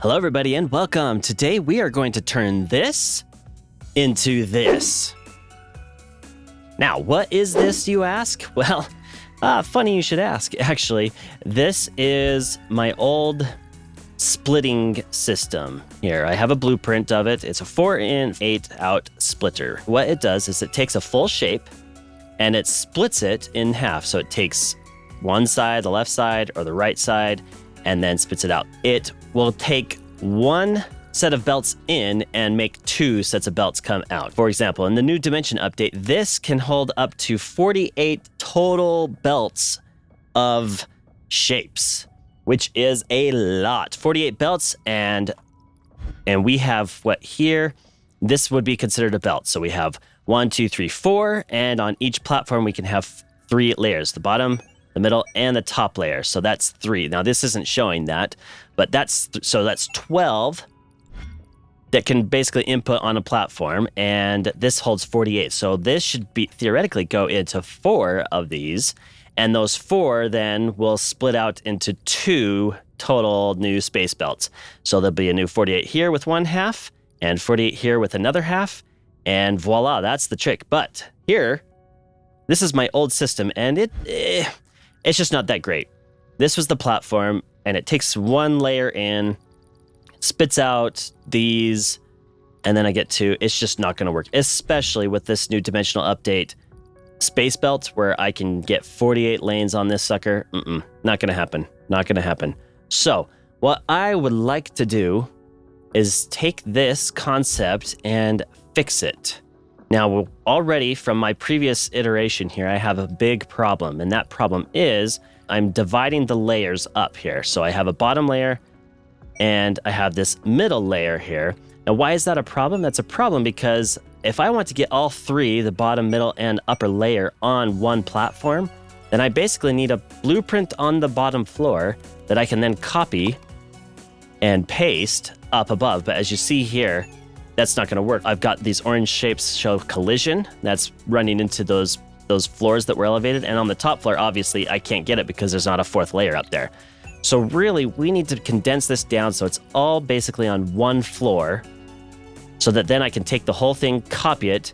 Hello everybody and welcome. Today we are going to turn this into this. Now, what is this, you ask? Well, funny you should ask. Actually, this is my old splitting system here. I have a blueprint of it. It's a 4-in, 8-out splitter. What it does is it takes a full shape and it splits it in half. So it takes one side, the left side or the right side, and then spits it out. It will take one set of belts in and make 2 sets of belts come out. For example, in the new dimension update, this can hold up to 48 total belts of shapes, which is a lot. 48 belts, and we have what here? This would be considered a belt. So we have 1, 2, 3, 4, and on each platform we can have 3 layers, the bottom, the middle, and the top layer. So that's 3. Now this isn't showing that, but that's 12 that can basically input on a platform, and this holds 48. So this should be theoretically go into 4 of these, and those 4 then will split out into 2 total new space belts. So there'll be a new 48 here with 1/2, and 48 here with another half, and voila, that's the trick. But here, this is my old system, and it's just not that great. This was the platform, and it takes 1 layer in, spits out these, and then I get to, it's just not going to work, especially with this new dimensional update space belt where I can get 48 lanes on this sucker. Not going to happen. Not going to happen. So what I would like to do is take this concept and fix it. Now, already from my previous iteration here, I have a big problem, and that problem is I'm dividing the layers up here. So I have a bottom layer, and I have this middle layer here. Now, why is that a problem? That's a problem because if I want to get all 3, the bottom, middle, and upper layer on one platform, then I basically need a blueprint on the bottom floor that I can then copy and paste up above. But as you see here, that's not going to work. I've got these orange shapes show collision. That's running into those floors that were elevated. And on the top floor, obviously, I can't get it because there's not a 4th layer up there. So really, we need to condense this down so it's all basically on one floor so that then I can take the whole thing, copy it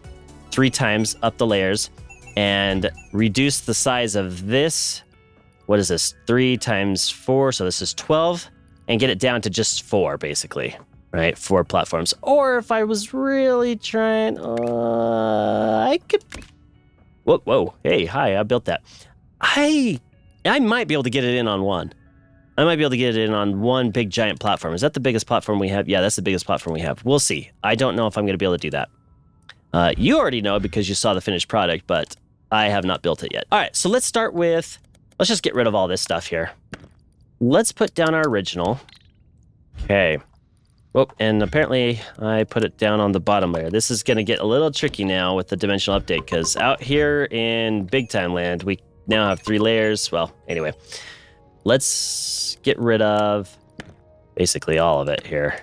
3 times up the layers, and reduce the size of this. What is this? 3 times 4, so this is 12, and get it down to just 4, basically. Right, 4 platforms. Or if I was really trying, I could. Whoa! Hey, hi! I built that. I might be able to get it in on one. I might be able to get it in on one big giant platform. Is that the biggest platform we have? Yeah, that's the biggest platform we have. We'll see. I don't know if I'm going to be able to do that. You already know because you saw the finished product, but I have not built it yet. All right, so let's start with. Let's just get rid of all this stuff here. Let's put down our original. Okay. Oh, and apparently I put it down on the bottom layer. This is going to get a little tricky now with the dimensional update because out here in Big Time Land, we now have 3 layers. Well, anyway, let's get rid of basically all of it here.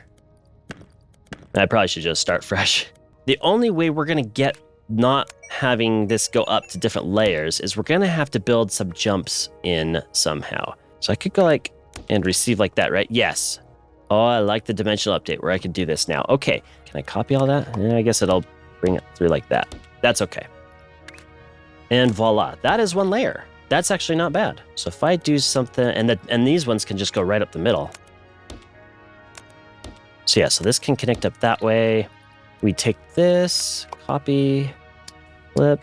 I probably should just start fresh. The only way we're going to get not having this go up to different layers is we're going to have to build some jumps in somehow. So I could go like and receive like that, right? Yes. Oh, I like the dimensional update where I can do this now. Okay, can I copy all that? Yeah, I guess it'll bring it through like that. That's okay. And voila, that is 1 layer. That's actually not bad. So if I do something, and these ones can just go right up the middle. So yeah, so this can connect up that way. We take this, copy, flip,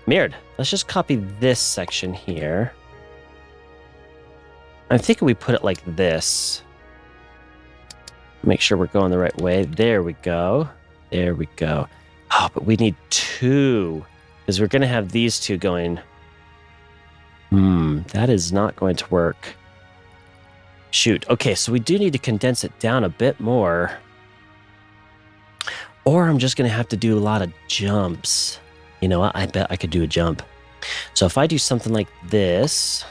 mirrored. Let's just copy this section here. I'm thinking we put it like this. Make sure we're going the right way. There we go. There we go. Oh, but we need 2 because we're going to have these 2 going. That is not going to work. Shoot. Okay, so we do need to condense it down a bit more. Or I'm just going to have to do a lot of jumps. You know what? I bet I could do a jump. So if I do something like this,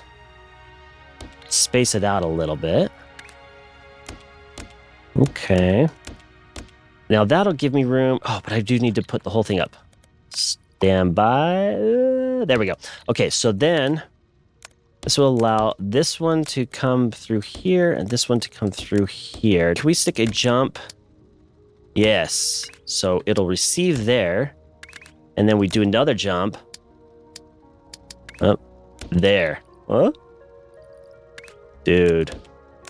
space it out a little bit. Okay. Now that'll give me room. Oh, but I do need to put the whole thing up. Stand by. There we go. Okay, so then This will allow this one to come through here and this one to come through here. Can we stick a jump? Yes. So it'll receive there. And then we do another jump. Oh, there. Huh? Dude.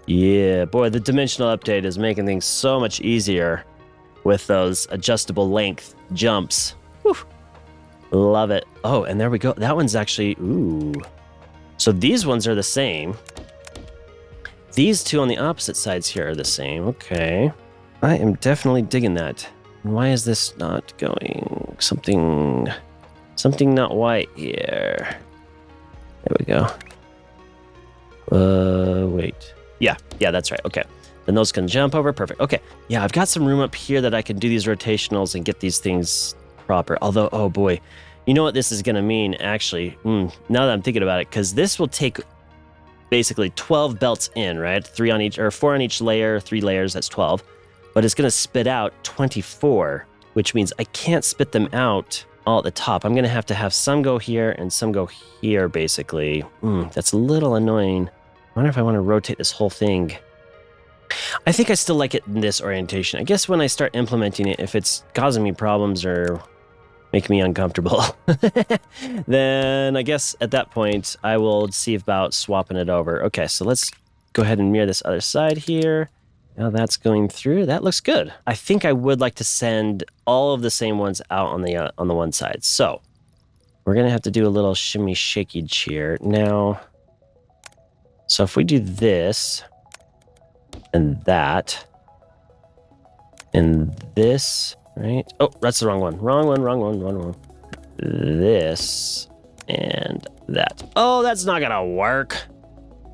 Yeah, boy, the dimensional update is making things so much easier with those adjustable length jumps. Whew. Love it. Oh, and there we go. That one's actually, ooh. So these ones are the same. These two on the opposite sides here are the same. Okay. I am definitely digging that. Why is this not going? Something not white here. There we go. Wait. Yeah, that's right. Okay. Then those can jump over. Perfect. Okay. Yeah, I've got some room up here that I can do these rotationals and get these things proper. Although, oh boy, you know what this is going to mean, actually, now that I'm thinking about it, because this will take basically 12 belts in, right? 4 on each layer, 3 layers, that's 12. But it's going to spit out 24, which means I can't spit them out all at the top. I'm going to have some go here and some go here, basically. That's a little annoying. I wonder if I want to rotate this whole thing. I think I still like it in this orientation. I guess when I start implementing it, if it's causing me problems or making me uncomfortable, then I guess at that point, I will see about swapping it over. Okay, so let's go ahead and mirror this other side here. Now that's going through. That looks good. I think I would like to send all of the same ones out on the one side. So we're going to have to do a little shimmy shaky here. Now, so if we do this and that and this, right? Oh, that's the wrong one. Wrong one. This and that. Oh, that's not gonna work.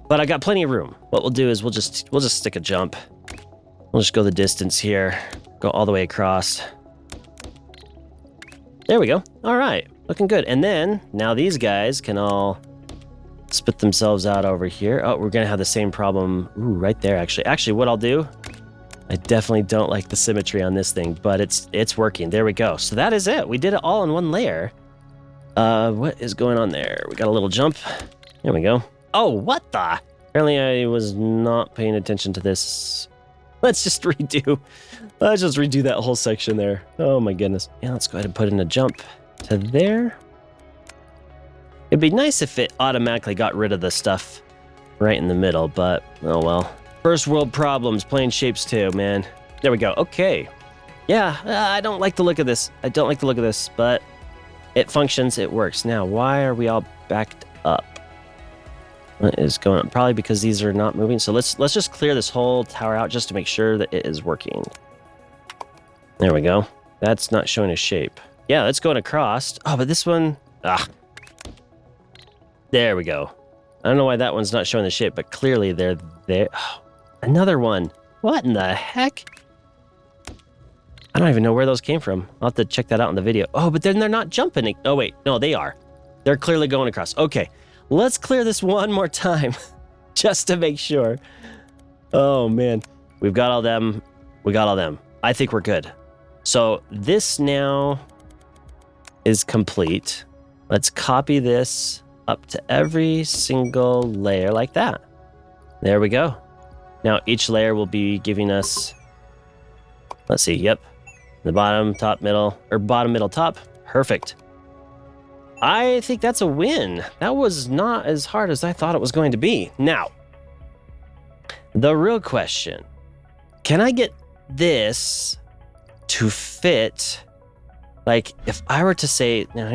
But I got plenty of room. What we'll do is we'll just stick a jump. We'll just go the distance here. Go all the way across. There we go. All right, looking good. And then now these guys can all spit themselves out over here. Oh, we're gonna have the same problem. Ooh, right there. Actually, what I'll do, I definitely don't like the symmetry on this thing, but it's working. There we go. So that is it. We did it all in one layer. What is going on there? We got a little jump. There we go. Oh, what the? Apparently I was not paying attention to this. Let's just redo that whole section there. Oh my goodness. Yeah, let's go ahead and put in a jump to there. It'd be nice if it automatically got rid of the stuff right in the middle, but oh well. First world problems, playing Shapez 2, man. There we go. Okay. Yeah, I don't like the look of this. But it functions, it works. Now, why are we all backed up? What is going on? Probably because these are not moving. So let's just clear this whole tower out just to make sure that it is working. There we go. That's not showing a shape. Yeah, that's going across. Oh, but this one... There we go. I don't know why that one's not showing the shape, but clearly they're there. Oh, another one. What in the heck? I don't even know where those came from. I'll have to check that out in the video. Oh, but then they're not jumping. Oh, wait. No, they are. They're clearly going across. Okay. Let's clear this one more time just to make sure. Oh, man. We've got all them. We got all them. I think we're good. So this now is complete. Let's copy this up to every single layer like that. There we go. Now each layer will be giving us, let's see, yep. The bottom, top, middle, or bottom, middle, top. Perfect. I think that's a win. That was not as hard as I thought it was going to be. Now, the real question, can I get this to fit? Like if I were to say, now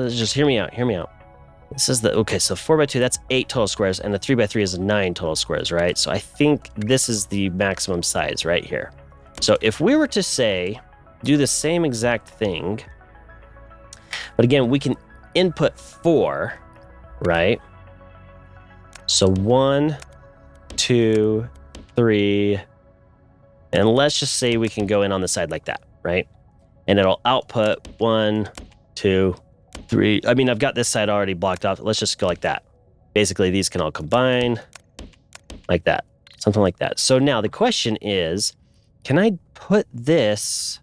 just hear me out. This is okay, so 4x2, that's 8 total squares, and a 3x3 is 9 total squares, right? So I think this is the maximum size right here. So if we were to say, do the same exact thing, but again, we can input 4, right? So 1, 2, 3, and let's just say we can go in on the side like that, right? And it'll output 1, 2, 3. I mean, I've got this side already blocked off. Let's just go like that. Basically, these can all combine like that, something like that. So now the question is, can I put this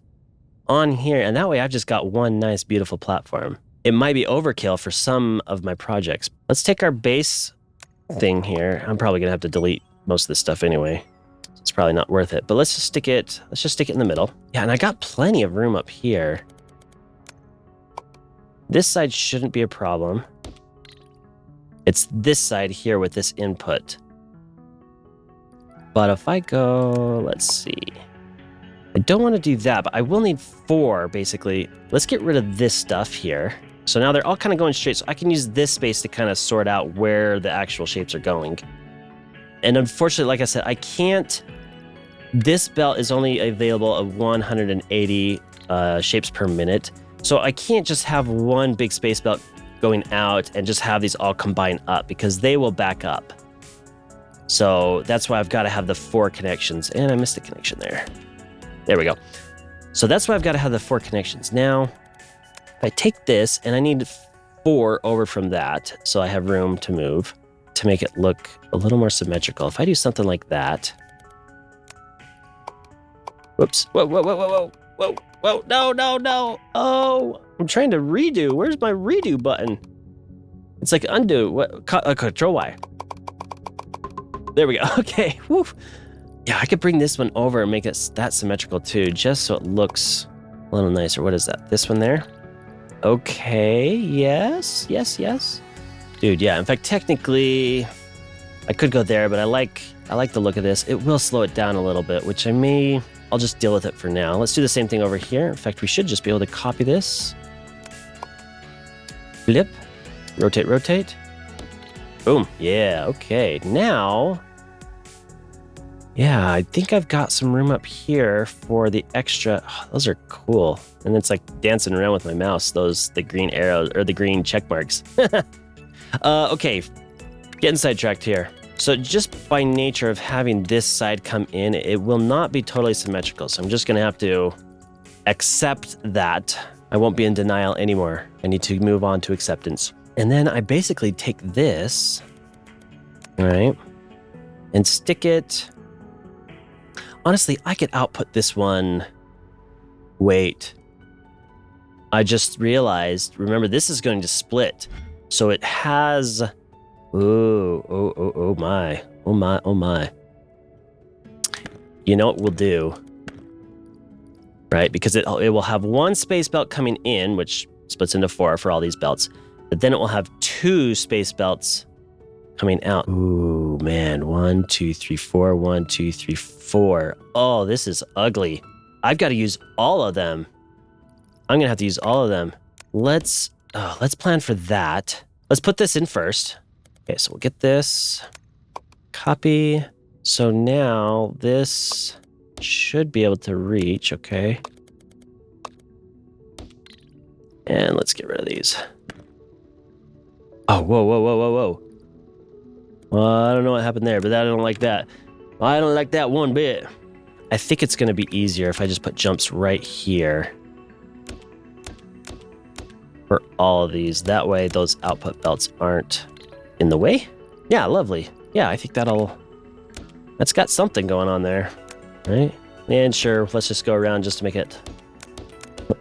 on here? And that way I've just got one nice, beautiful platform. It might be overkill for some of my projects. Let's take our base thing here. I'm probably gonna have to delete most of this stuff anyway. It's probably not worth it, but let's just stick it in the middle. Yeah, and I got plenty of room up here. This side shouldn't be a problem. It's this side here with this input. But if I go, let's see. I don't want to do that, but I will need 4, basically. Let's get rid of this stuff here. So now they're all kind of going straight, so I can use this space to kind of sort out where the actual shapes are going. And unfortunately, like I said, I can't... This belt is only available at 180 shapes per minute. So I can't just have one big space belt going out and just have these all combine up, because they will back up. So that's why I've got to have the 4 connections. And I missed a connection there. There we go. So that's why I've got to have the 4 connections. Now, if I take this, and I need 4 over from that, so I have room to move, to make it look a little more symmetrical. If I do something like that... Whoops. Whoa, whoa, whoa, whoa, whoa, whoa, whoa, no, no, no. Oh, I'm trying to redo. Where's my redo button? It's like undo. What? Control Y. There we go. Okay. Woo. Yeah, I could bring this one over and make it that symmetrical too, just so it looks a little nicer. What is that? This one there? Okay. Yes. Yes. Yes. Dude, yeah. In fact, technically, I could go there, but I like the look of this. It will slow it down a little bit, which I'll just deal with it for now. Let's do the same thing over here. In fact, we should just be able to copy this. Flip. Rotate, rotate. Boom. Yeah, okay. Now, yeah, I think I've got some room up here for the extra. Oh, those are cool. And it's like dancing around with my mouse, the green arrows, or the green check marks. Okay, getting sidetracked here. So just by nature of having this side come in, it will not be totally symmetrical. So I'm just going to have to accept that. I won't be in denial anymore. I need to move on to acceptance. And then I basically take this, all right, and stick it. Honestly, I could output this one. Wait. I just realized, remember, this is going to split. So it has... Oh my. Oh my, oh my. You know what we'll do? Right, because it will have one space belt coming in, which splits into 4 for all these belts. But then it will have 2 space belts coming out. Ooh, man. 1, 2, 3, 4. 1, 2, 3, 4. Oh, this is ugly. I've got to use all of them. I'm going to have to use all of them. Let's plan for that. Let's put this in first. Okay, so we'll get this. Copy. So now this should be able to reach, okay. And let's get rid of these. Oh, whoa, whoa, whoa, whoa, whoa. Well, I don't know what happened there, but I don't like that. I don't like that one bit. I think it's going to be easier if I just put jumps right here for all of these. That way those output belts aren't in the way. Yeah, lovely. Yeah, I think that's got something going on there, right? And sure, let's just go around just to make it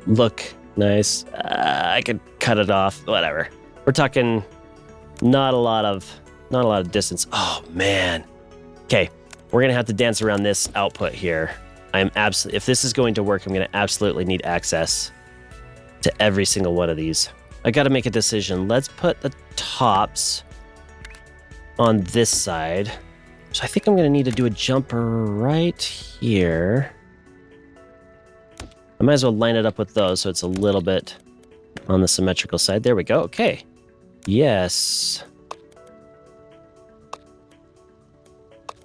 look nice. I could cut it off, whatever. We're talking not a lot of distance. Oh man. Okay, we're gonna have to dance around this output here. If this is going to work, I'm gonna absolutely need access to every single one of these. I gotta make a decision. Let's put the tops on this side. So I think I'm going to need to do a jumper right here. I might as well line it up with those so it's a little bit on the symmetrical side. There we go. Okay. Yes.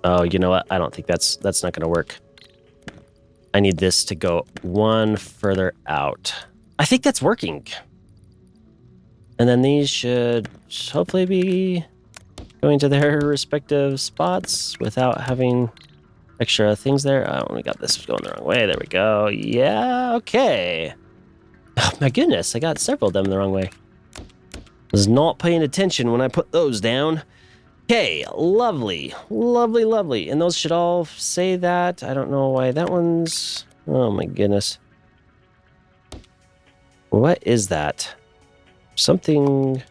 Oh, you know what? I don't think that's not going to work. I need this to go one further out. I think that's working. And then these should hopefully be going to their respective spots without having extra things there. Oh, we got this going the wrong way. There we go. Yeah, okay. Oh my goodness, I got several of them the wrong way. Was not paying attention when I put those down. Okay, lovely, lovely, lovely. And those should all say that. I don't know why that one's... Oh my goodness. What is that? Something...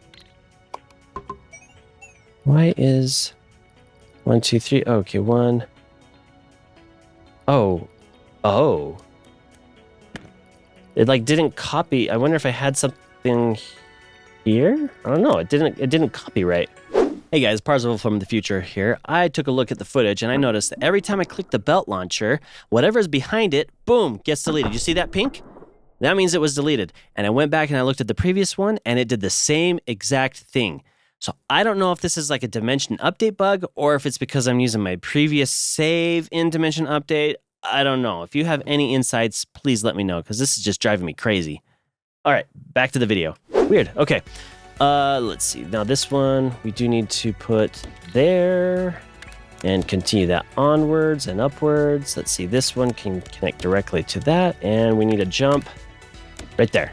Why is 1, 2, 3? Okay, 1. Oh. Oh. It like didn't copy. I wonder if I had something here? I don't know. It didn't copy right. Hey guys, Parzival from the future here. I took a look at the footage and I noticed that every time I click the belt launcher, whatever's behind it, boom, gets deleted. You see that pink? That means it was deleted. And I went back and I looked at the previous one and it did the same exact thing. So I don't know if this is like a dimension update bug or if it's because I'm using my previous save in dimension update. I don't know. If you have any insights, please let me know because this is just driving me crazy. All right, back to the video. Weird. Okay. Let's see. Now this one we do need to put there and continue that onwards and upwards. Let's see. This one can connect directly to that and we need a jump right there.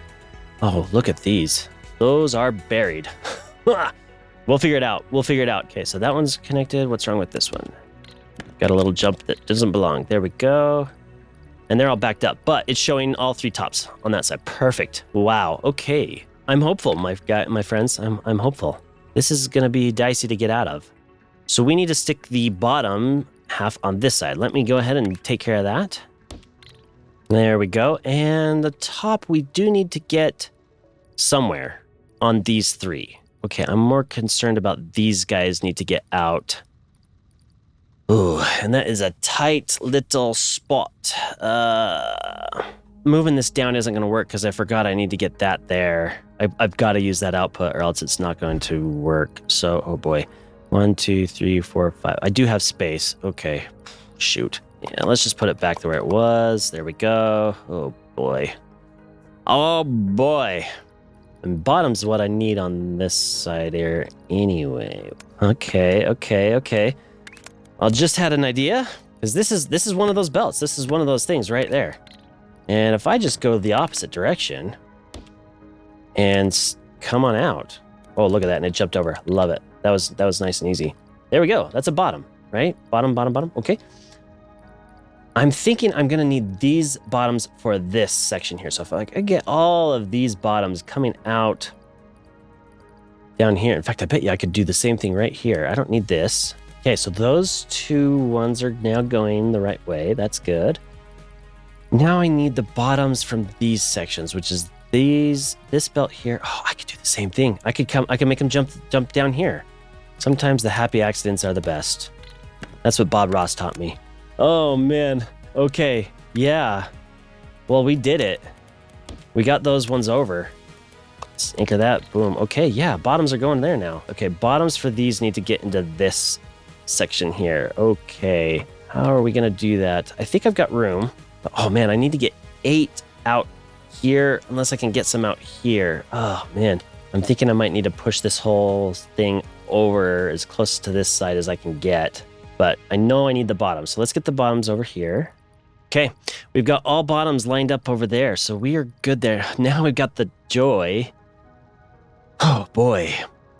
Oh, look at these. Those are buried. We'll figure it out. We'll figure it out. Okay, so that one's connected. What's wrong with this one? Got a little jump that doesn't belong. There we go. And they're all backed up, but it's showing all 3 tops on that side. Perfect. Wow. Okay. I'm hopeful, my friends. I'm hopeful. This is going to be dicey to get out of. So we need to stick the bottom half on this side. Let me go ahead and take care of that. There we go. And the top we do need to get somewhere on these 3. Okay, I'm more concerned about these guys need to get out. Ooh, and that is a tight little spot. Moving this down isn't going to work because I forgot I need to get that there. I've got to use that output or else it's not going to work. So, oh boy. 1, 2, 3, 4, 5. I do have space. Okay, shoot. Yeah, let's just put it back to where it was. There we go. Oh boy. Oh boy. And bottom's what I need on this side here anyway. Okay. I just had an idea, because this is one of those belts. This is one of those things right there. And if I just go the opposite direction and come on out. Oh, look at that, and it jumped over. Love it. That was nice and easy. There we go. That's a bottom, right? Bottom. Okay. I'm thinking I'm gonna need these bottoms for this section here. So if I get all of these bottoms coming out down here. In fact, I bet you I could do the same thing right here. I don't need this. Okay, so those 2 ones are now going the right way. That's good. Now I need the bottoms from these sections, which is this belt here. Oh, I could do the same thing. I could make them jump down here. Sometimes the happy accidents are the best. That's what Bob Ross taught me. Oh man. Okay. Yeah. Well, we did it. We got those ones over. Let's anchor that. Boom. Okay. Yeah. Bottoms are going there now. Okay. Bottoms for these need to get into this section here. Okay. How are we going to do that? I think I've got room. But, oh man, I need to get 8 out here unless I can get some out here. Oh man. I'm thinking I might need to push this whole thing over as close to this side as I can get. But I know I need the bottoms. So let's get the bottoms over here. Okay, we've got all bottoms lined up over there. So we are good there. Now we've got the joy, oh boy,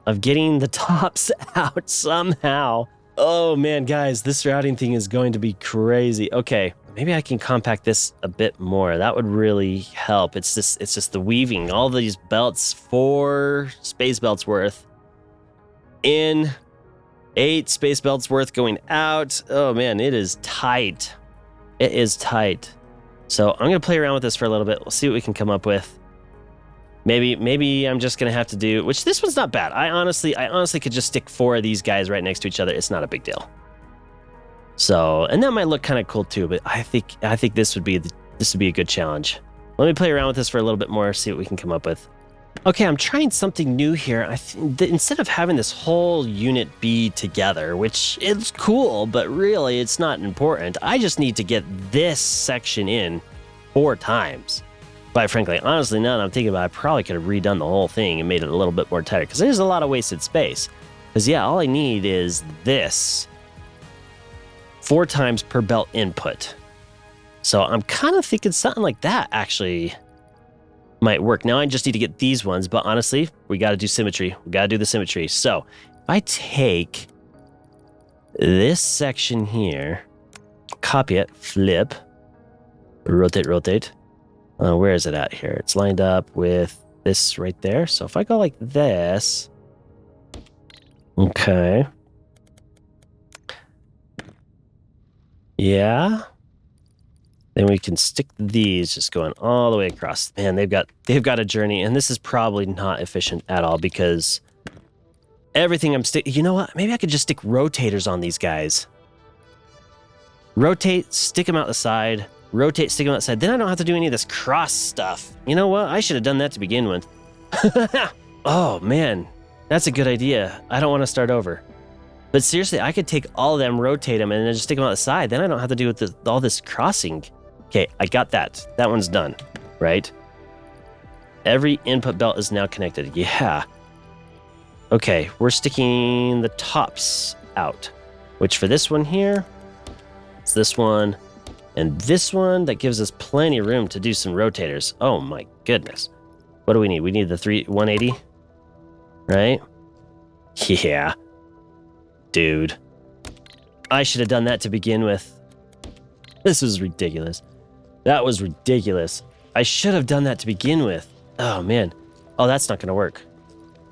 of getting the tops out somehow. Oh man, guys, this routing thing is going to be crazy. Okay, maybe I can compact this a bit more. That would really help. It's just the weaving. All these belts, 4 space belts worth in, 8 space belts worth going out. Oh man, it is tight. It is tight. So I'm gonna play around with this for a little bit. We'll see what we can come up with. Maybe I'm just gonna have to do, which this one's not bad. I honestly could just stick 4 of these guys right next to each other. It's not a big deal. So, and that might look kind of cool too, but I think this would be a good challenge. Let me play around with this for a little bit more, see what we can come up with. Okay, I'm trying something new here. Instead of having this whole unit be together, which is cool, but really it's not important. I just need to get this section in 4 times. Quite frankly, honestly, now that I'm thinking about it, I probably could have redone the whole thing and made it a little bit more tighter, because there's a lot of wasted space. Because yeah, all I need is this 4 times per belt input. So I'm kind of thinking something like that actually might work. Now I just need to get these ones, but honestly, we got to do symmetry. We got to do the symmetry. So if I take this section here, copy it, flip, rotate. Where is it at here? It's lined up with this right there. So if I go like this, Okay. Yeah. Then we can stick these just going all the way across. Man, they've got a journey, and this is probably not efficient at all because everything I'm you know what? Maybe I could just stick rotators on these guys. Rotate, stick them out the side. Rotate, stick them out the side. Then I don't have to do any of this cross stuff. You know what? I should have done that to begin with. Oh, man. That's a good idea. I don't want to start over. But seriously, I could take all of them, rotate them, and then just stick them out the side. Then I don't have to do with all this crossing. Okay, I got that. That one's done, right? Every input belt is now connected. Yeah. Okay, we're sticking the tops out, which for this one here, it's this one, and this one, that gives us plenty of room to do some rotators. Oh my goodness. What do we need? We need the 180, right? Yeah. Dude. I should have done that to begin with. This was ridiculous. That was ridiculous. I should have done that to begin with. Oh, man. Oh, that's not going to work.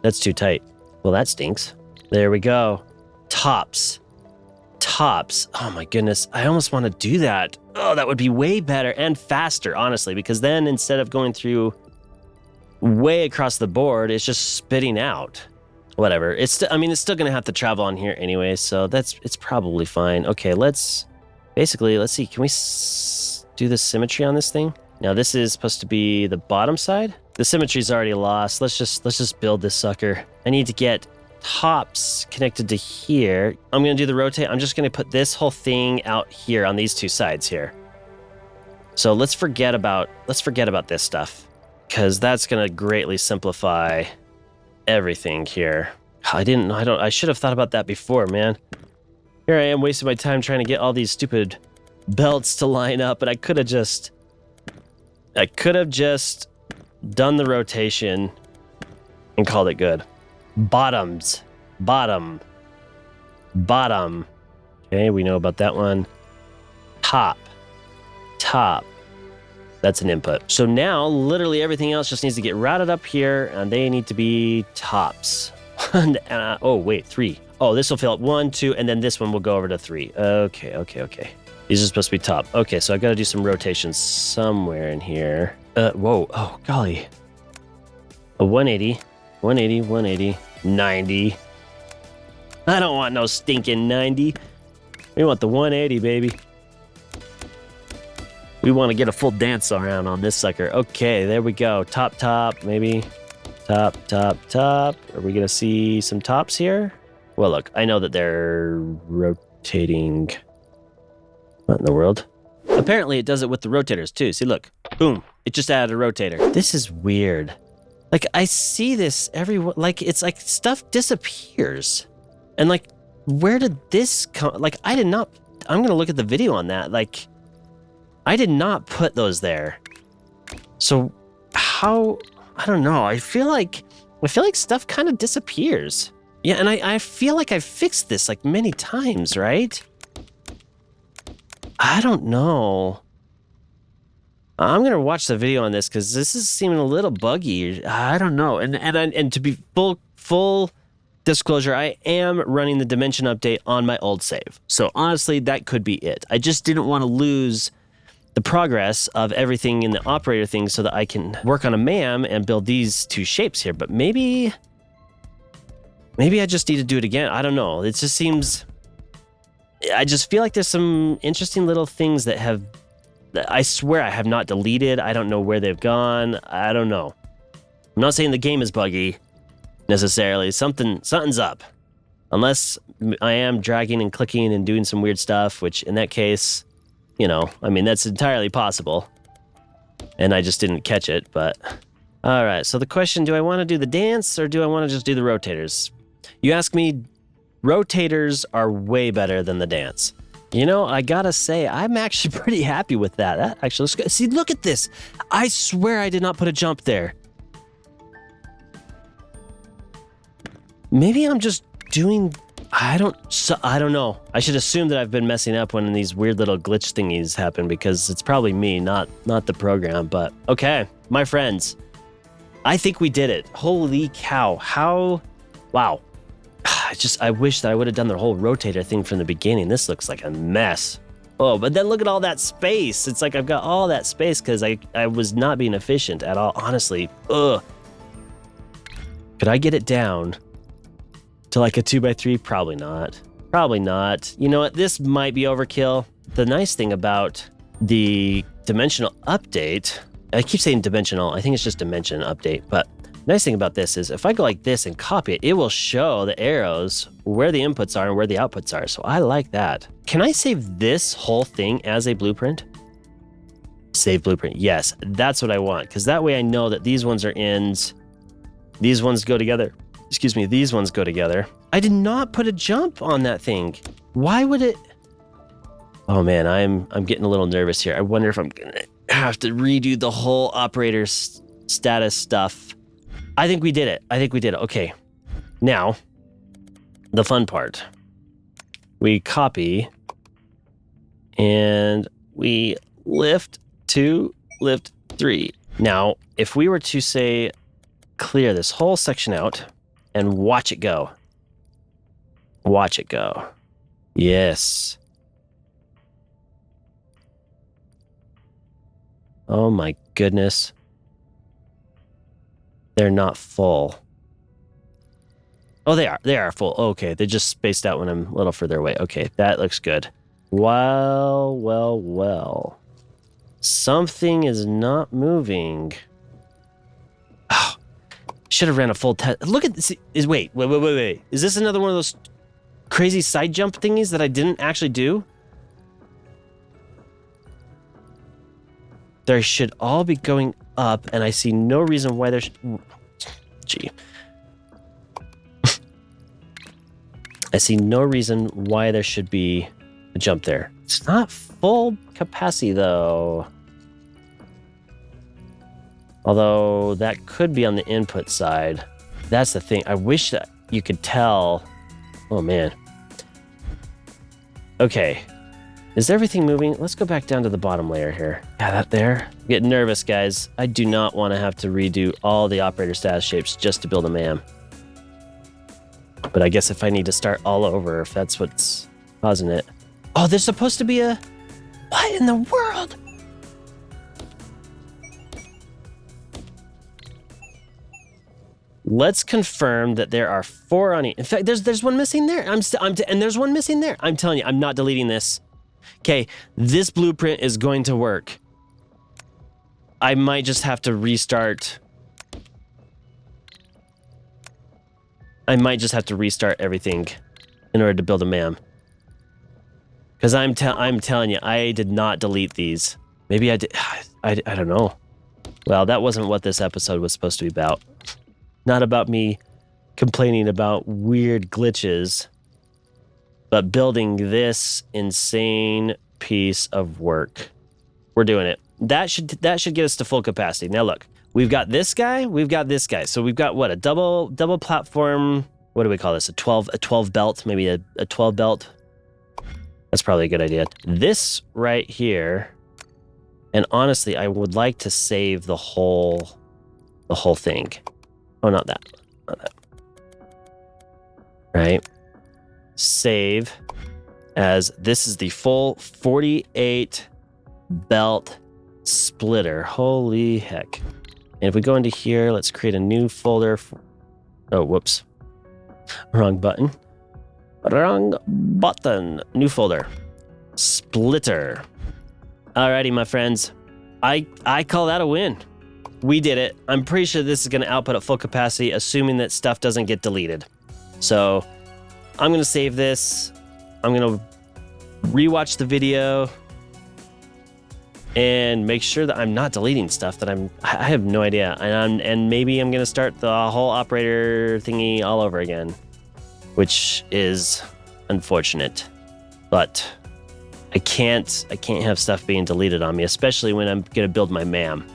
That's too tight. Well, that stinks. There we go. Tops. Tops. Oh, my goodness. I almost want to do that. Oh, that would be way better and faster, honestly, because then instead of going through way across the board, it's just spitting out. Whatever. It's still going to have to travel on here anyway, so it's probably fine. Okay, let's see. Can we do the symmetry on this thing? Now, this is supposed to be the bottom side. The symmetry's already lost. Let's just build this sucker. I need to get tops connected to here. I'm going to do the rotate. I'm just going to put this whole thing out here on these two sides here. So let's forget about this stuff, because that's going to greatly simplify everything here. I should have thought about that before, man. Here I am wasting my time trying to get all these stupid belts to line up, and I could have just done the rotation and called it good. Bottoms. Bottom. Okay, we know about that one. Top. That's an input. So now, literally everything else just needs to get routed up here, and they need to be tops. Oh, wait, 3. Oh, this will fill up 1, 2, and then this one will go over to 3. Okay. These are supposed to be top. Okay, so I've got to do some rotations somewhere in here. Whoa. Oh, golly. A 180, 90. I don't want no stinking 90. We want the 180, baby. We want to get a full dance around on this sucker. Okay, there we go. Top, maybe. Top. Are we going to see some tops here? Well, look, I know that they're rotating. What in the world? Apparently, it does it with the rotators, too. See, look. Boom. It just added a rotator. This is weird. Like, I see this everywhere. Like, it's like stuff disappears. And, like, where did this come? Like, I did not... I'm going to look at the video on that. Like, I did not put those there. So, how... I don't know. I feel like stuff kind of disappears. Yeah, and I feel like I've fixed this, like, many times, right? I don't know. I'm going to watch the video on this because this is seeming a little buggy. I don't know. And to be full disclosure, I am running the dimension update on my old save. So honestly, that could be it. I just didn't want to lose the progress of everything in the operator thing so that I can work on a MAM and build these two shapes here. But maybe I just need to do it again. I don't know. It just seems... I just feel like there's some interesting little things that I swear I have not deleted. I don't know where they've gone. I don't know. I'm not saying the game is buggy necessarily. Something's up. Unless I am dragging and clicking and doing some weird stuff, which in that case, you know, I mean, that's entirely possible. And I just didn't catch it, but... All right, so the question, do I want to do the dance or do I want to just do the rotators? You ask me, rotators are way better than the dance. You know, I gotta say, I'm actually pretty happy with that. Actually, see, look at this. I swear I did not put a jump there. Maybe I'm just doing... I don't know. I should assume that I've been messing up when these weird little glitch thingies happen because it's probably me, not the program. But okay, my friends, I think we did it. Holy cow. How... Wow. I wish that I would have done the whole rotator thing from the beginning. This looks like a mess. Oh, but then look at all that space. It's like I've got all that space because I was not being efficient at all. Honestly, ugh. Could I get it down to like a 2x3? Probably not. Probably not. You know what? This might be overkill. The nice thing about the dimensional update, I keep saying dimensional. I think it's just dimension update, but nice thing about this is if I go like this and copy it, it will show the arrows where the inputs are and where the outputs are. So I like that. Can I save this whole thing as a blueprint? Save blueprint. Yes, that's what I want. Because that way I know that these ones are ends. These ones go together. Excuse me, these ones go together. I did not put a jump on that thing. Why would it? Oh man, I'm getting a little nervous here. I wonder if I'm gonna have to redo the whole operator status stuff. I think we did it. Okay. Now, the fun part. We copy and we lift 2, lift 3. Now, if we were to say clear this whole section out and watch it go. Watch it go. Yes. Oh my goodness. They're not full. Oh, they are. They are full. Okay, they're just spaced out when I'm a little further away. Okay, that looks good. Well. Something is not moving. Oh, should have ran a full test. Look at this. Wait. Is this another one of those crazy side jump thingies that I didn't actually do? They should all be going up, and I see no reason why there should... Gee. I see no reason why there should be a jump there. It's not full capacity, though. Although, that could be on the input side. That's the thing. I wish that you could tell... Oh, man. Okay. Is everything moving? Let's go back down to the bottom layer here. Yeah, that there. I'm getting nervous, guys. I do not want to have to redo all the operator status shapes just to build a MAM. But I guess if I need to start all over, if that's what's causing it. Oh, there's supposed to be a... What in the world? Let's confirm that there are 4 on each. In fact, there's one missing there. And there's one missing there. I'm telling you, I'm not deleting this. Okay, this blueprint is going to work. I might just have to restart. I might just have to restart everything in order to build a MAM. Because I'm telling you, I did not delete these. Maybe I did. I don't know. Well, that wasn't what this episode was supposed to be about. Not about me complaining about weird glitches, but building this insane piece of work. We're doing it. That should get us to full capacity. Now look, we've got this guy, we've got this guy. So we've got what, a double platform. What do we call this? A 12 belt, maybe a 12 belt. That's probably a good idea. This right here. And honestly, I would like to save the whole thing. Oh, not that. Not that. Right. Save as this is the full 48 belt splitter. Holy heck. And if we go into here, let's create a new folder. Oh, whoops. Wrong button. Wrong button. New folder. Splitter. Alrighty, my friends. I call that a win. We did it. I'm pretty sure this is going to output at full capacity, assuming that stuff doesn't get deleted. So I'm going to save this. I'm going to rewatch the video and make sure that I'm not deleting stuff that I have no idea. And maybe I'm going to start the whole operator thingy all over again, which is unfortunate. But I can't have stuff being deleted on me, especially when I'm going to build my MAM,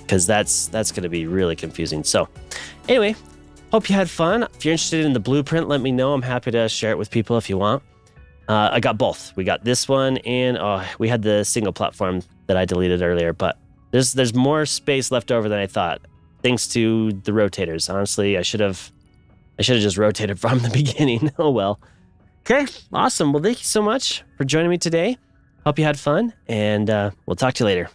because that's going to be really confusing. So anyway, hope you had fun. If you're interested in the blueprint, let me know. I'm happy to share it with people if you want. I got both. We got this one, and we had the single platform that I deleted earlier, but there's more space left over than I thought, thanks to the rotators. Honestly, I should have I should have just rotated from the beginning. Oh, well. Okay, awesome. Well, thank you so much for joining me today. Hope you had fun, and we'll talk to you later.